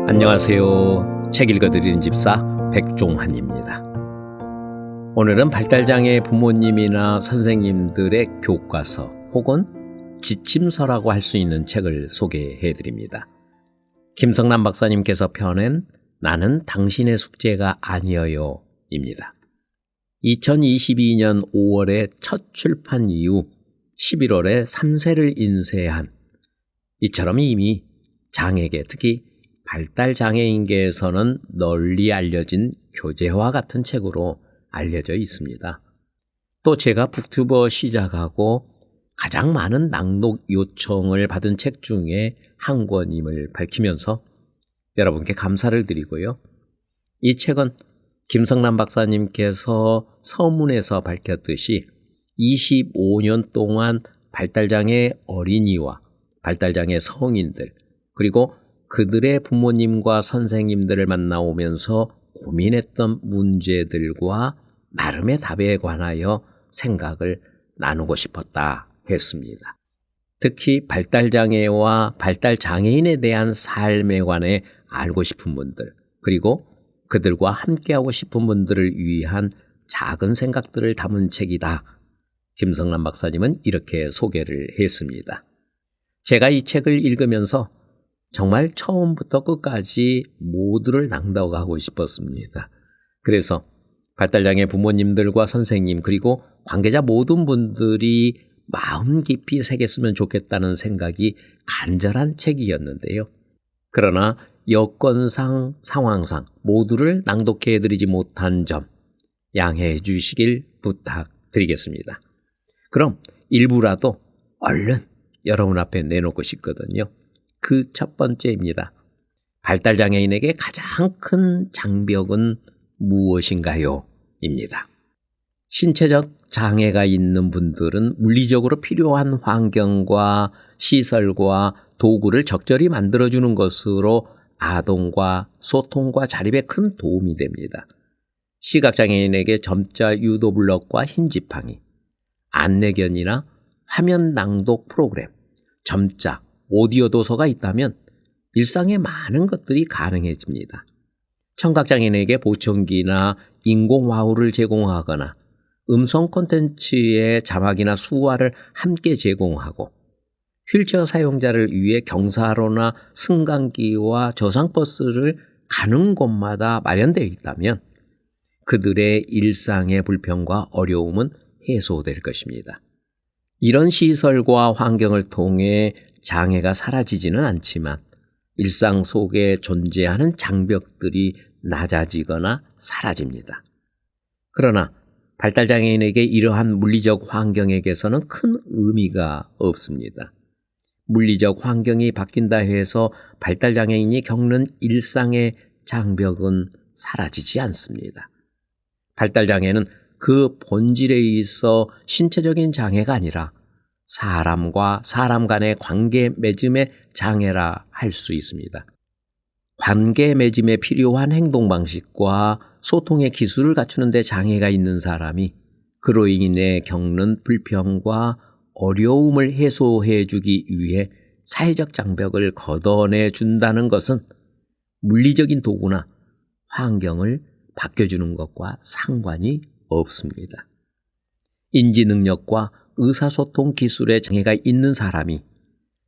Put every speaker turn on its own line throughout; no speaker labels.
안녕하세요. 책 읽어드리는 집사 백종환입니다. 오늘은 발달장애 부모님이나 선생님들의 교과서 혹은 지침서라고 할 수 있는 책을 소개해드립니다. 김성남 박사님께서 펴낸 나는 당신의 숙제가 아니어요 입니다. 2022년 5월에 첫 출판 이후 11월에 3세를 인쇄한, 이처럼 이미 장애계, 특히 발달장애인계에서는 널리 알려진 교재와 같은 책으로 알려져 있습니다. 또 제가 북튜버 시작하고 가장 많은 낭독 요청을 받은 책 중에 한 권임을 밝히면서 여러분께 감사를 드리고요. 이 책은 김성남 박사님께서 서문에서 밝혔듯이 25년 동안 발달장애 어린이와 발달장애 성인들, 그리고 그들의 부모님과 선생님들을 만나오면서 고민했던 문제들과 나름의 답에 관하여 생각을 나누고 싶었다 했습니다. 특히 발달장애와 발달장애인에 대한 삶에 관해 알고 싶은 분들, 그리고 그들과 함께하고 싶은 분들을 위한 작은 생각들을 담은 책이다. 김성남 박사님은 이렇게 소개를 했습니다. 제가 이 책을 읽으면서 정말 처음부터 끝까지 모두를 낭독하고 싶었습니다. 그래서 발달장애 부모님들과 선생님, 그리고 관계자 모든 분들이 마음 깊이 새겼으면 좋겠다는 생각이 간절한 책이었는데요. 그러나 여건상, 상황상 모두를 낭독해드리지 못한 점 양해해 주시길 부탁드리겠습니다. 그럼 일부라도 얼른 여러분 앞에 내놓고 싶거든요. 그 첫 번째입니다. 발달장애인에게 가장 큰 장벽은 무엇인가요? 입니다. 신체적 장애가 있는 분들은 물리적으로 필요한 환경과 시설과 도구를 적절히 만들어주는 것으로 아동과 소통과 자립에 큰 도움이 됩니다. 시각장애인에게 점자 유도 블럭과 흰 지팡이, 안내견이나 화면 낭독 프로그램, 점자, 오디오 도서가 있다면 일상의 많은 것들이 가능해집니다. 청각장애인에게 보청기나 인공와우를 제공하거나 음성 콘텐츠의 자막이나 수화를 함께 제공하고 휠체어 사용자를 위해 경사로나 승강기와 저상버스를 가는 곳마다 마련되어 있다면 그들의 일상의 불편과 어려움은 해소될 것입니다. 이런 시설과 환경을 통해 장애가 사라지지는 않지만 일상 속에 존재하는 장벽들이 낮아지거나 사라집니다. 그러나 발달장애인에게 이러한 물리적 환경에게서는 큰 의미가 없습니다. 물리적 환경이 바뀐다 해서 발달장애인이 겪는 일상의 장벽은 사라지지 않습니다. 발달장애는 그 본질에 있어 신체적인 장애가 아니라 사람과 사람 간의 관계 맺음의 장애라 할 수 있습니다. 관계 맺음에 필요한 행동 방식과 소통의 기술을 갖추는 데 장애가 있는 사람이 그로 인해 겪는 불편과 어려움을 해소해 주기 위해 사회적 장벽을 걷어내 준다는 것은 물리적인 도구나 환경을 바뀌어주는 것과 상관이 없습니다. 인지능력과 의사소통 기술에 장애가 있는 사람이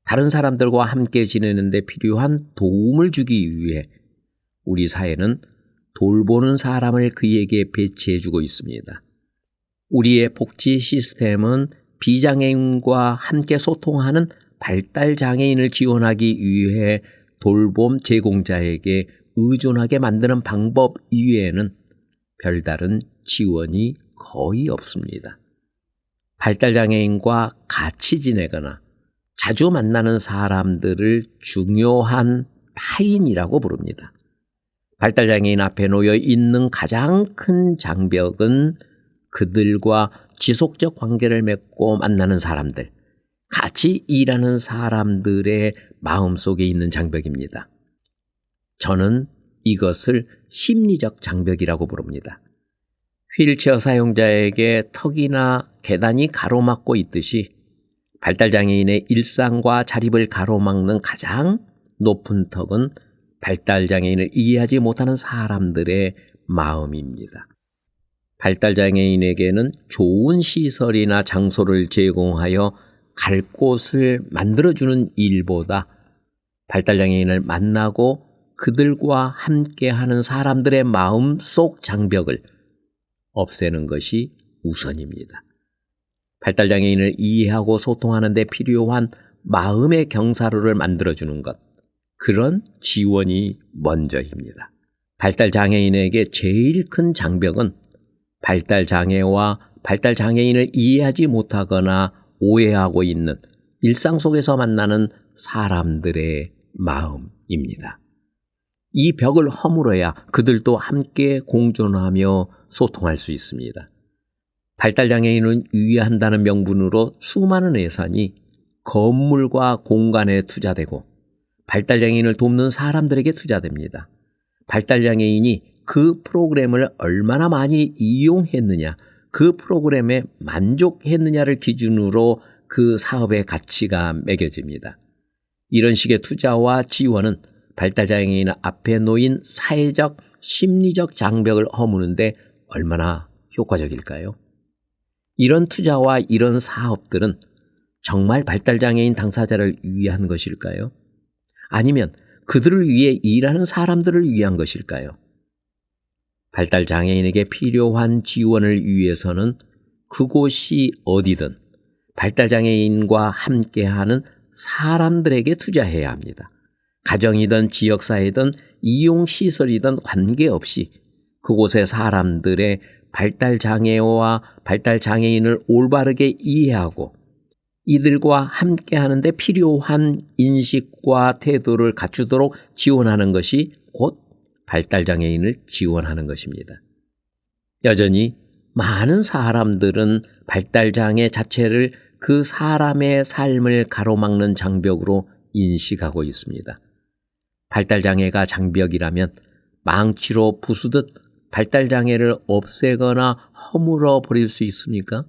다른 사람들과 함께 지내는 데 필요한 도움을 주기 위해 우리 사회는 돌보는 사람을 그에게 배치해주고 있습니다. 우리의 복지 시스템은 비장애인과 함께 소통하는 발달장애인을 지원하기 위해 돌봄 제공자에게 의존하게 만드는 방법 이외에는 별다른 지원이 거의 없습니다. 발달장애인과 같이 지내거나 자주 만나는 사람들을 중요한 타인이라고 부릅니다. 발달장애인 앞에 놓여 있는 가장 큰 장벽은 그들과 지속적 관계를 맺고 만나는 사람들, 같이 일하는 사람들의 마음속에 있는 장벽입니다. 저는 이것을 심리적 장벽이라고 부릅니다. 휠체어 사용자에게 턱이나 계단이 가로막고 있듯이 발달장애인의 일상과 자립을 가로막는 가장 높은 턱은 발달장애인을 이해하지 못하는 사람들의 마음입니다. 발달장애인에게는 좋은 시설이나 장소를 제공하여 갈 곳을 만들어주는 일보다 발달장애인을 만나고 그들과 함께하는 사람들의 마음속 장벽을 없애는 것이 우선입니다. 발달장애인을 이해하고 소통하는 데 필요한 마음의 경사로를 만들어주는 것, 그런 지원이 먼저입니다. 발달장애인에게 제일 큰 장벽은 발달장애와 발달장애인을 이해하지 못하거나 오해하고 있는 일상 속에서 만나는 사람들의 마음입니다. 이 벽을 허물어야 그들도 함께 공존하며 소통할 수 있습니다. 발달장애인을 유의한다는 명분으로 수많은 예산이 건물과 공간에 투자되고 발달장애인을 돕는 사람들에게 투자됩니다. 발달장애인이 그 프로그램을 얼마나 많이 이용했느냐, 그 프로그램에 만족했느냐를 기준으로 그 사업의 가치가 매겨집니다. 이런 식의 투자와 지원은 발달장애인 앞에 놓인 사회적, 심리적 장벽을 허무는데 얼마나 효과적일까요? 이런 투자와 이런 사업들은 정말 발달장애인 당사자를 위한 것일까요? 아니면 그들을 위해 일하는 사람들을 위한 것일까요? 발달장애인에게 필요한 지원을 위해서는 그곳이 어디든 발달장애인과 함께하는 사람들에게 투자해야 합니다. 가정이든 지역사회든 이용시설이든 관계없이 그곳의 사람들의 발달장애와 발달장애인을 올바르게 이해하고 이들과 함께하는 데 필요한 인식과 태도를 갖추도록 지원하는 것이 곧 발달장애인을 지원하는 것입니다. 여전히 많은 사람들은 발달장애 자체를 그 사람의 삶을 가로막는 장벽으로 인식하고 있습니다. 발달장애가 장벽이라면 망치로 부수듯 발달장애를 없애거나 허물어 버릴 수 있습니까?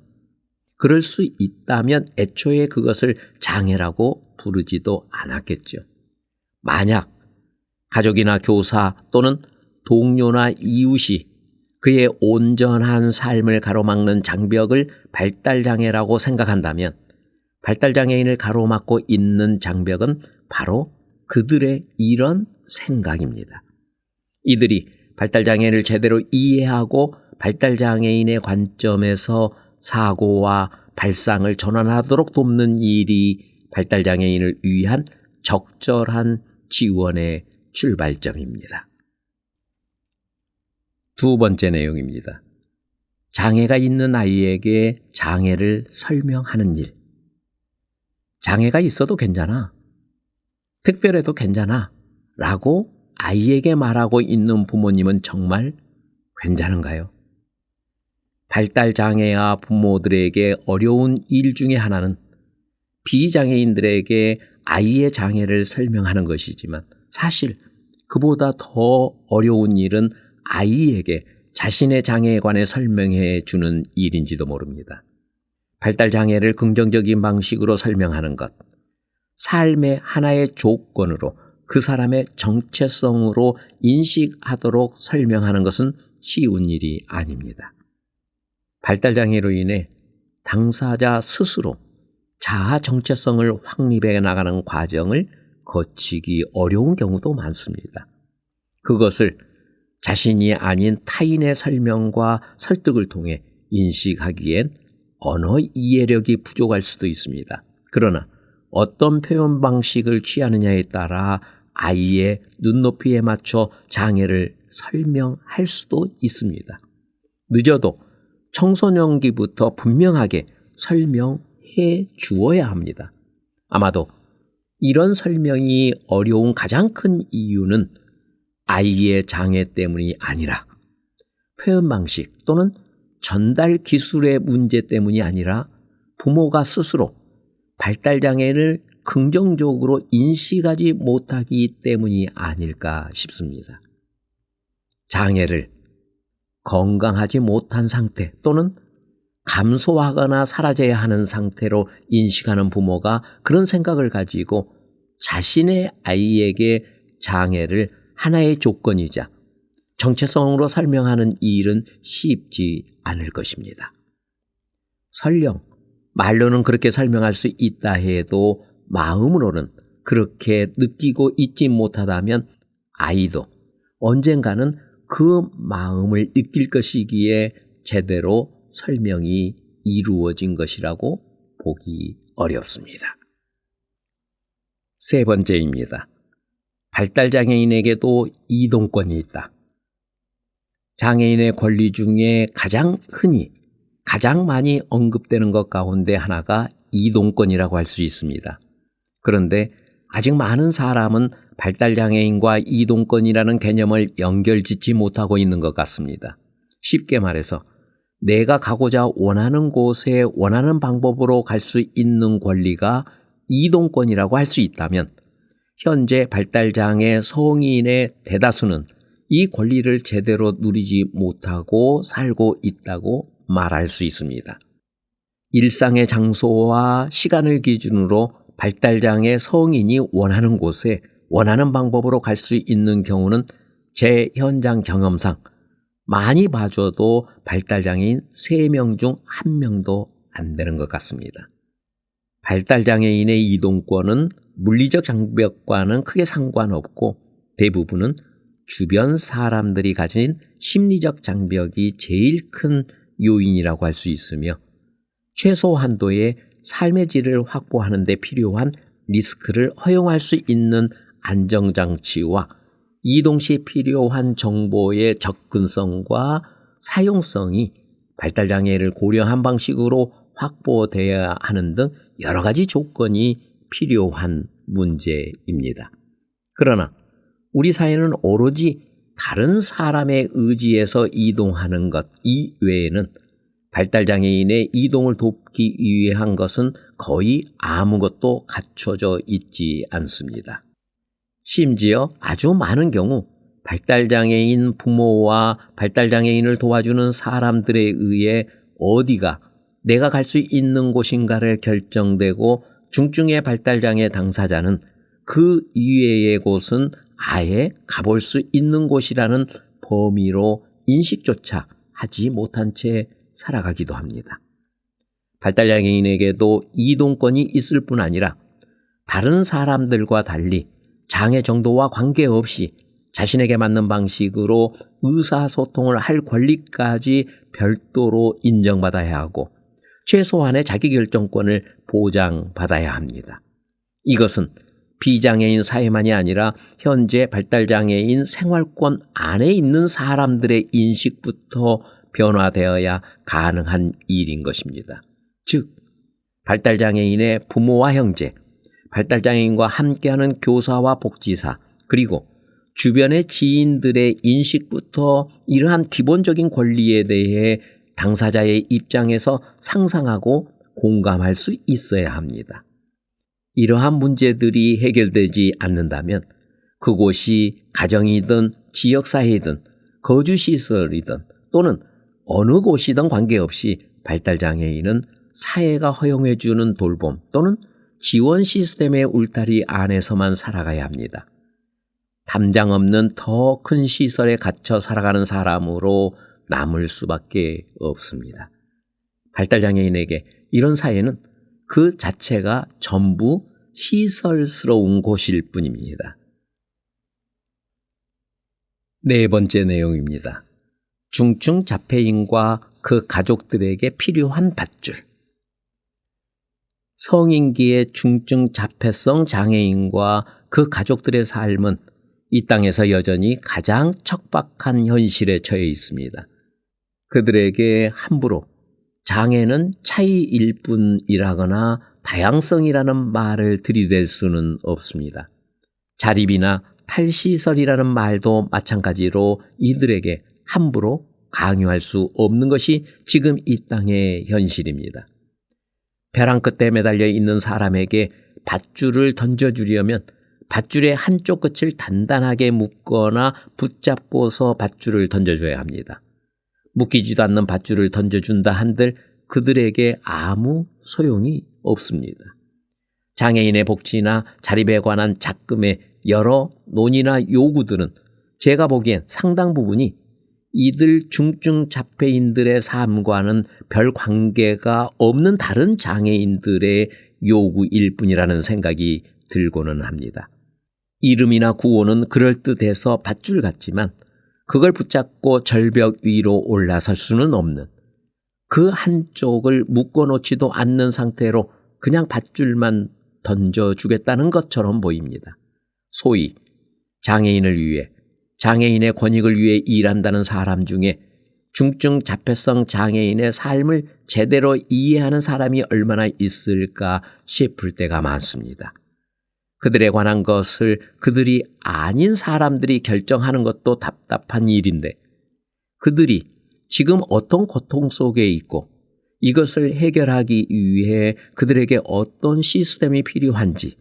그럴 수 있다면 애초에 그것을 장애라고 부르지도 않았겠죠. 만약 가족이나 교사 또는 동료나 이웃이 그의 온전한 삶을 가로막는 장벽을 발달장애라고 생각한다면 발달장애인을 가로막고 있는 장벽은 바로 그들의 이런 생각입니다. 이들이 발달장애를 제대로 이해하고 발달장애인의 관점에서 사고와 발상을 전환하도록 돕는 일이 발달장애인을 위한 적절한 지원의 출발점입니다. 두 번째 내용입니다. 장애가 있는 아이에게 장애를 설명하는 일. 장애가 있어도 괜찮아. 특별해도 괜찮아. 라고 아이에게 말하고 있는 부모님은 정말 괜찮은가요? 발달장애아 부모들에게 어려운 일 중에 하나는 비장애인들에게 아이의 장애를 설명하는 것이지만 사실 그보다 더 어려운 일은 아이에게 자신의 장애에 관해 설명해 주는 일인지도 모릅니다. 발달장애를 긍정적인 방식으로 설명하는 것, 삶의 하나의 조건으로 그 사람의 정체성으로 인식하도록 설명하는 것은 쉬운 일이 아닙니다. 발달장애로 인해 당사자 스스로 자아 정체성을 확립해 나가는 과정을 거치기 어려운 경우도 많습니다. 그것을 자신이 아닌 타인의 설명과 설득을 통해 인식하기엔 언어 이해력이 부족할 수도 있습니다. 그러나 어떤 표현 방식을 취하느냐에 따라 아이의 눈높이에 맞춰 장애를 설명할 수도 있습니다. 늦어도 청소년기부터 분명하게 설명해 주어야 합니다. 아마도 이런 설명이 어려운 가장 큰 이유는 아이의 장애 때문이 아니라 표현 방식 또는 전달 기술의 문제 때문이 아니라 부모가 스스로 발달장애를 긍정적으로 인식하지 못하기 때문이 아닐까 싶습니다. 장애를 건강하지 못한 상태 또는 감소하거나 사라져야 하는 상태로 인식하는 부모가 그런 생각을 가지고 자신의 아이에게 장애를 하나의 조건이자 정체성으로 설명하는 이 일은 쉽지 않을 것입니다. 설령 말로는 그렇게 설명할 수 있다 해도 마음으로는 그렇게 느끼고 있지 못하다면 아이도 언젠가는 그 마음을 느낄 것이기에 제대로 설명이 이루어진 것이라고 보기 어렵습니다. 세 번째입니다. 발달장애인에게도 이동권이 있다. 장애인의 권리 중에 가장 많이 언급되는 것 가운데 하나가 이동권이라고 할 수 있습니다. 그런데 아직 많은 사람은 발달장애인과 이동권이라는 개념을 연결짓지 못하고 있는 것 같습니다. 쉽게 말해서 내가 가고자 원하는 곳에 원하는 방법으로 갈 수 있는 권리가 이동권이라고 할 수 있다면 현재 발달장애 성인의 대다수는 이 권리를 제대로 누리지 못하고 살고 있다고 말할 수 있습니다. 일상의 장소와 시간을 기준으로 발달장애 성인이 원하는 곳에 원하는 방법으로 갈 수 있는 경우는 제 현장 경험상 많이 봐줘도 발달장애인 3명 중 1명도 안 되는 것 같습니다. 발달장애인의 이동권은 물리적 장벽과는 크게 상관없고 대부분은 주변 사람들이 가진 심리적 장벽이 제일 큰 요인이라고 할 수 있으며 최소 한도의 삶의 질을 확보하는 데 필요한 리스크를 허용할 수 있는 안정장치와 이동 시 필요한 정보의 접근성과 사용성이 발달장애를 고려한 방식으로 확보되어야 하는 등 여러 가지 조건이 필요한 문제입니다. 그러나 우리 사회는 오로지 다른 사람의 의지에서 이동하는 것 이외에는 발달장애인의 이동을 돕기 위한 것은 거의 아무것도 갖춰져 있지 않습니다. 심지어 아주 많은 경우 발달장애인 부모와 발달장애인을 도와주는 사람들에 의해 어디가 내가 갈 수 있는 곳인가를 결정되고 중증의 발달장애 당사자는 그 이외의 곳은 아예 가볼 수 있는 곳이라는 범위로 인식조차 하지 못한 채 살아가기도 합니다. 발달장애인에게도 이동권이 있을 뿐 아니라 다른 사람들과 달리 장애 정도와 관계없이 자신에게 맞는 방식으로 의사소통을 할 권리까지 별도로 인정받아야 하고 최소한의 자기결정권을 보장받아야 합니다. 이것은 비장애인 사회만이 아니라 현재 발달장애인 생활권 안에 있는 사람들의 인식부터 변화되어야 가능한 일인 것입니다. 즉, 발달장애인의 부모와 형제, 발달장애인과 함께하는 교사와 복지사, 그리고 주변의 지인들의 인식부터 이러한 기본적인 권리에 대해 당사자의 입장에서 상상하고 공감할 수 있어야 합니다. 이러한 문제들이 해결되지 않는다면 그곳이 가정이든 지역사회이든 거주시설이든 또는 어느 곳이든 관계없이 발달장애인은 사회가 허용해주는 돌봄 또는 지원 시스템의 울타리 안에서만 살아가야 합니다. 담장 없는 더 큰 시설에 갇혀 살아가는 사람으로 남을 수밖에 없습니다. 발달장애인에게 이런 사회는 그 자체가 전부 시설스러운 곳일 뿐입니다. 네 번째 내용입니다. 중증 자폐인과 그 가족들에게 필요한 밧줄. 성인기의 중증 자폐성 장애인과 그 가족들의 삶은 이 땅에서 여전히 가장 척박한 현실에 처해 있습니다. 그들에게 함부로 장애는 차이일 뿐이라거나 다양성이라는 말을 들이댈 수는 없습니다. 자립이나 탈시설이라는 말도 마찬가지로 이들에게 함부로 강요할 수 없는 것이 지금 이 땅의 현실입니다. 벼랑 끝에 매달려 있는 사람에게 밧줄을 던져주려면 밧줄의 한쪽 끝을 단단하게 묶거나 붙잡고서 밧줄을 던져줘야 합니다. 묶이지도 않는 밧줄을 던져준다 한들 그들에게 아무 소용이 없습니다. 장애인의 복지나 자립에 관한 작금의 여러 논의나 요구들은 제가 보기엔 상당 부분이 이들 중증 자폐인들의 삶과는 별 관계가 없는 다른 장애인들의 요구일 뿐이라는 생각이 들고는 합니다. 이름이나 구호는 그럴듯해서 밧줄 같지만 그걸 붙잡고 절벽 위로 올라설 수는 없는, 그 한쪽을 묶어놓지도 않는 상태로 그냥 밧줄만 던져주겠다는 것처럼 보입니다. 소위 장애인을 위해, 장애인의 권익을 위해 일한다는 사람 중에 중증 자폐성 장애인의 삶을 제대로 이해하는 사람이 얼마나 있을까 싶을 때가 많습니다. 그들에 관한 것을 그들이 아닌 사람들이 결정하는 것도 답답한 일인데, 그들이 지금 어떤 고통 속에 있고 이것을 해결하기 위해 그들에게 어떤 시스템이 필요한지,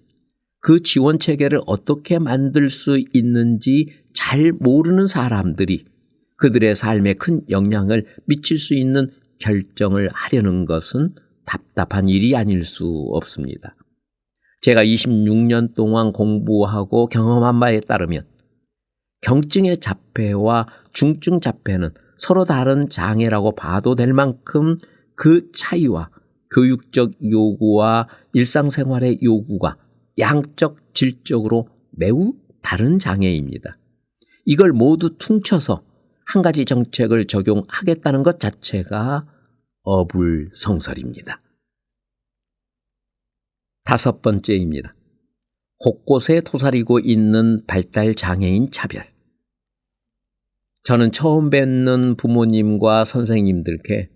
그 지원 체계를 어떻게 만들 수 있는지 잘 모르는 사람들이 그들의 삶에 큰 영향을 미칠 수 있는 결정을 하려는 것은 답답한 일이 아닐 수 없습니다. 제가 26년 동안 공부하고 경험한 바에 따르면 경증의 자폐와 중증 자폐는 서로 다른 장애라고 봐도 될 만큼 그 차이와 교육적 요구와 일상생활의 요구가 양적 질적으로 매우 다른 장애입니다. 이걸 모두 퉁쳐서 한 가지 정책을 적용하겠다는 것 자체가 어불성설입니다. 5번째입니다. 곳곳에 도사리고 있는 발달 장애인 차별. 저는 처음 뵙는 부모님과 선생님들께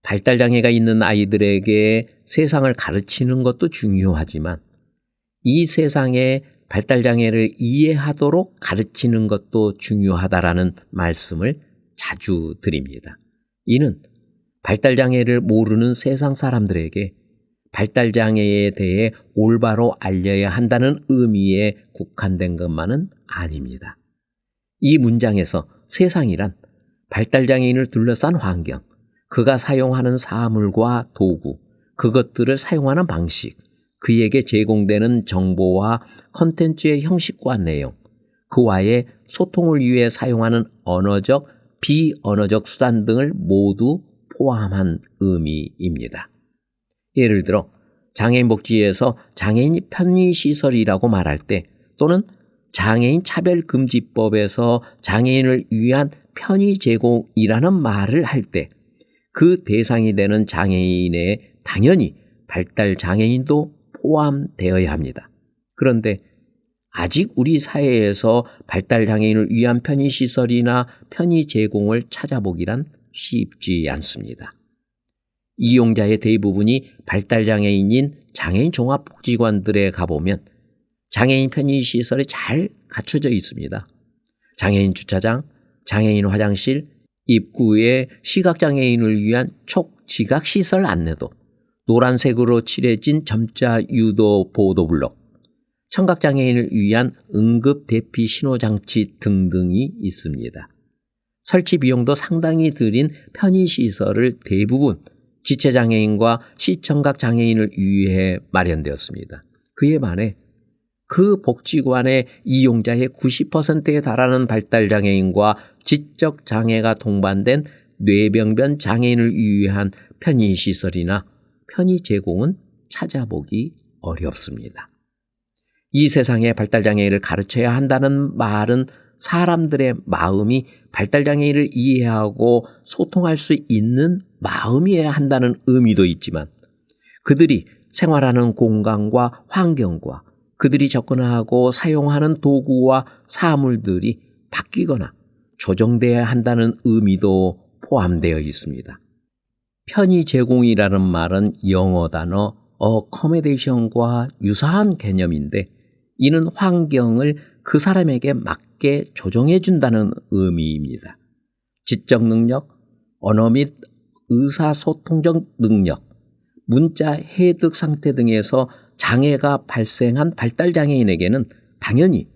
발달 장애가 있는 아이들에게 세상을 가르치는 것도 중요하지만 이 세상에 발달 장애를 이해하도록 가르치는 것도 중요하다라는 말씀을 자주 드립니다. 이는 발달 장애를 모르는 세상 사람들에게 발달 장애에 대해 올바로 알려야 한다는 의미에 국한된 것만은 아닙니다. 이 문장에서 세상이란 발달 장애인을 둘러싼 환경, 그가 사용하는 사물과 도구, 그것들을 사용하는 방식, 그에게 제공되는 정보와 콘텐츠의 형식과 내용, 그와의 소통을 위해 사용하는 언어적, 비언어적 수단 등을 모두 포함한 의미입니다. 예를 들어 장애인 복지에서 장애인 편의시설이라고 말할 때, 또는 장애인 차별금지법에서 장애인을 위한 편의 제공이라는 말을 할 때 그 대상이 되는 장애인에 당연히 발달 장애인도 포함되어야 합니다. 그런데 아직 우리 사회에서 발달 장애인을 위한 편의시설이나 편의 제공을 찾아보기란 쉽지 않습니다. 이용자의 대부분이 발달 장애인인 장애인 종합복지관들에 가보면 장애인 편의시설이 잘 갖춰져 있습니다. 장애인 주차장, 장애인 화장실, 입구에 시각장애인을 위한 촉지각시설 안내도, 노란색으로 칠해진 점자 유도 보도블록, 청각장애인을 위한 응급대피 신호장치 등등이 있습니다. 설치 비용도 상당히 들인 편의시설을 대부분 지체장애인과 시청각장애인을 위해 마련되었습니다. 그에 반해 그 복지관의 이용자의 90%에 달하는 발달장애인과 지적장애가 동반된 뇌병변 장애인을 위한 편의시설이나 편의 제공은 찾아보기 어렵습니다. 이 세상에 발달장애인을 가르쳐야 한다는 말은 사람들의 마음이 발달장애인을 이해하고 소통할 수 있는 마음이어야 한다는 의미도 있지만, 그들이 생활하는 공간과 환경과 그들이 접근하고 사용하는 도구와 사물들이 바뀌거나 조정돼야 한다는 의미도 포함되어 있습니다. 편의 제공이라는 말은 영어 단어 accommodation과 유사한 개념인데, 이는 환경을 그 사람에게 맞게 조정해 준다는 의미입니다. 지적 능력, 언어 및 의사소통적 능력, 문자 해득 상태 등에서 장애가 발생한 발달장애인에게는 당연히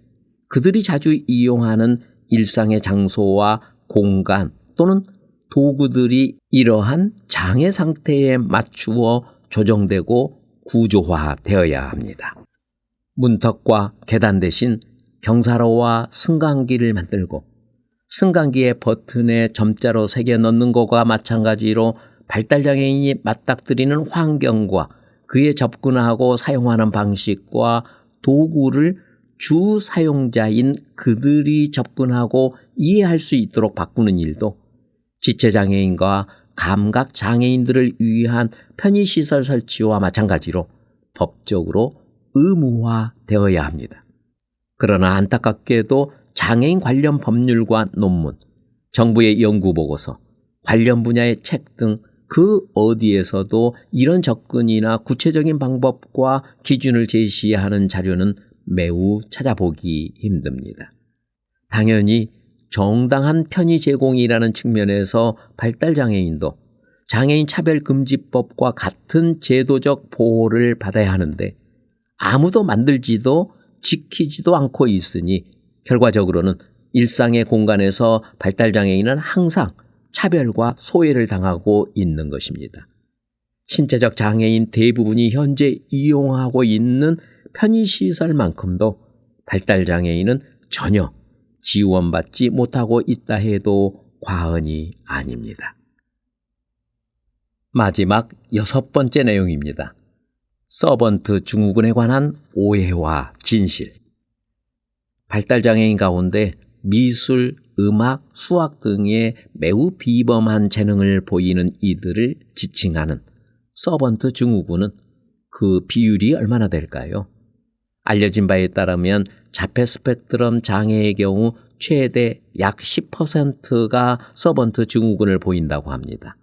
그들이 자주 이용하는 일상의 장소와 공간 또는 도구들이 이러한 장애 상태에 맞추어 조정되고 구조화되어야 합니다. 문턱과 계단 대신 경사로와 승강기를 만들고 승강기의 버튼에 점자로 새겨 넣는 것과 마찬가지로 발달장애인이 맞닥뜨리는 환경과 그에 접근하고 사용하는 방식과 도구를 주 사용자인 그들이 접근하고 이해할 수 있도록 바꾸는 일도 지체장애인과 감각장애인들을 위한 편의시설 설치와 마찬가지로 법적으로 의무화되어야 합니다. 그러나 안타깝게도 장애인 관련 법률과 논문, 정부의 연구보고서, 관련 분야의 책 등 그 어디에서도 이런 접근이나 구체적인 방법과 기준을 제시하는 자료는 매우 찾아보기 힘듭니다. 당연히 정당한 편의 제공이라는 측면에서 발달장애인도 장애인 차별금지법과 같은 제도적 보호를 받아야 하는데 아무도 만들지도 지키지도 않고 있으니 결과적으로는 일상의 공간에서 발달장애인은 항상 차별과 소외를 당하고 있는 것입니다. 신체적 장애인 대부분이 현재 이용하고 있는 편의시설만큼도 발달장애인은 전혀 지원받지 못하고 있다 해도 과언이 아닙니다. 마지막 6번째 내용입니다. 서번트 증후군에 관한 오해와 진실. 발달장애인 가운데 미술, 음악, 수학 등의 매우 비범한 재능을 보이는 이들을 지칭하는 서번트 증후군은 그 비율이 얼마나 될까요? 알려진 바에 따르면 자폐 스펙트럼 장애의 경우 최대 약 10%가 서번트 증후군을 보인다고 합니다.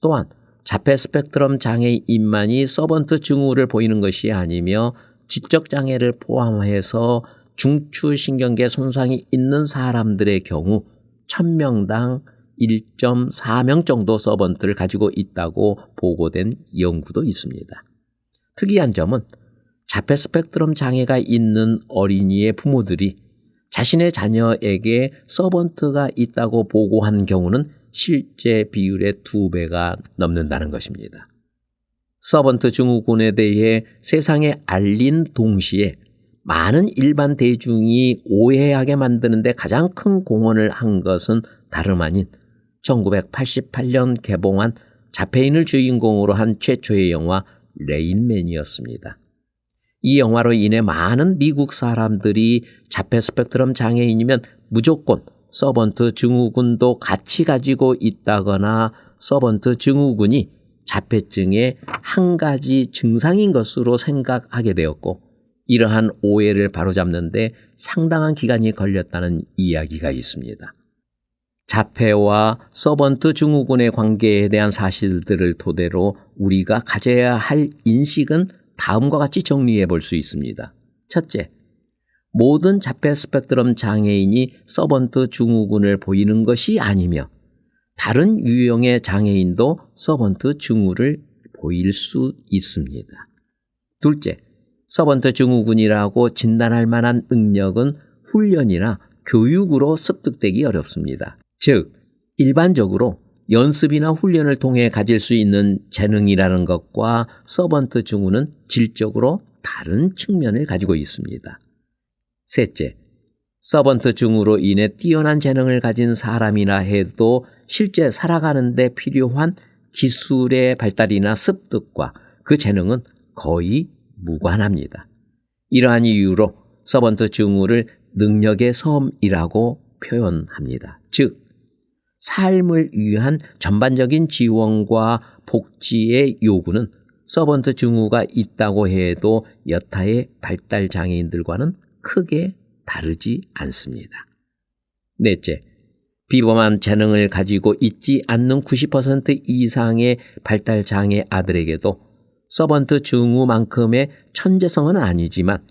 또한 자폐 스펙트럼 장애인만이 서번트 증후를 보이는 것이 아니며 지적 장애를 포함해서 중추신경계 손상이 있는 사람들의 경우 1000명당 1.4명 정도 서번트를 가지고 있다고 보고된 연구도 있습니다. 특이한 점은 자폐 스펙트럼 장애가 있는 어린이의 부모들이 자신의 자녀에게 서번트가 있다고 보고한 경우는 실제 비율의 2배가 넘는다는 것입니다. 서번트 증후군에 대해 세상에 알린 동시에 많은 일반 대중이 오해하게 만드는 데 가장 큰 공헌을 한 것은 다름 아닌 1988년 개봉한 자폐인을 주인공으로 한 최초의 영화 레인맨이었습니다. 이 영화로 인해 많은 미국 사람들이 자폐 스펙트럼 장애인이면 무조건 서번트 증후군도 같이 가지고 있다거나 서번트 증후군이 자폐증의 한 가지 증상인 것으로 생각하게 되었고 이러한 오해를 바로잡는 데 상당한 기간이 걸렸다는 이야기가 있습니다. 자폐와 서번트 증후군의 관계에 대한 사실들을 토대로 우리가 가져야 할 인식은 다음과 같이 정리해 볼 수 있습니다. 첫째, 모든 자폐 스펙트럼 장애인이 서번트 증후군을 보이는 것이 아니며 다른 유형의 장애인도 서번트 증후를 보일 수 있습니다. 둘째, 서번트 증후군이라고 진단할 만한 능력은 훈련이나 교육으로 습득되기 어렵습니다. 즉, 일반적으로 연습이나 훈련을 통해 가질 수 있는 재능이라는 것과 서번트 증후는 질적으로 다른 측면을 가지고 있습니다. 셋째, 서번트 증후로 인해 뛰어난 재능을 가진 사람이나 해도 실제 살아가는 데 필요한 기술의 발달이나 습득과 그 재능은 거의 무관합니다. 이러한 이유로 서번트 증후를 능력의 섬이라고 표현합니다. 즉, 삶을 위한 전반적인 지원과 복지의 요구는 서번트 증후가 있다고 해도 여타의 발달 장애인들과는 크게 다르지 않습니다. 넷째, 비범한 재능을 가지고 있지 않는 90% 이상의 발달 장애 아들에게도 서번트 증후만큼의 천재성은 아니지만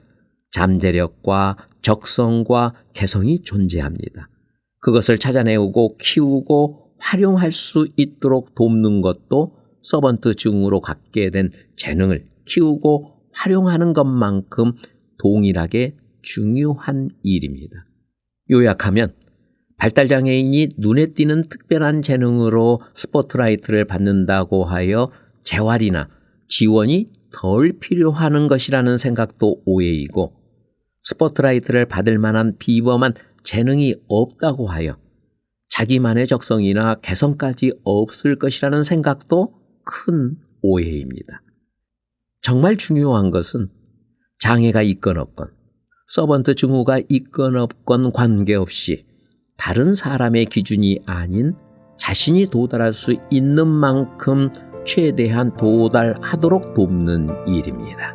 잠재력과 적성과 개성이 존재합니다. 그것을 찾아내고 키우고 활용할 수 있도록 돕는 것도 서번트 증후로 갖게 된 재능을 키우고 활용하는 것만큼 동일하게 중요한 일입니다. 요약하면 발달장애인이 눈에 띄는 특별한 재능으로 스포트라이트를 받는다고 하여 재활이나 지원이 덜 필요하는 것이라는 생각도 오해이고 스포트라이트를 받을 만한 비범한 재능이 없다고 하여 자기만의 적성이나 개성까지 없을 것이라는 생각도 큰 오해입니다. 정말 중요한 것은 장애가 있건 없건, 서번트 증후가 있건 없건 관계없이 다른 사람의 기준이 아닌 자신이 도달할 수 있는 만큼 최대한 도달하도록 돕는 일입니다.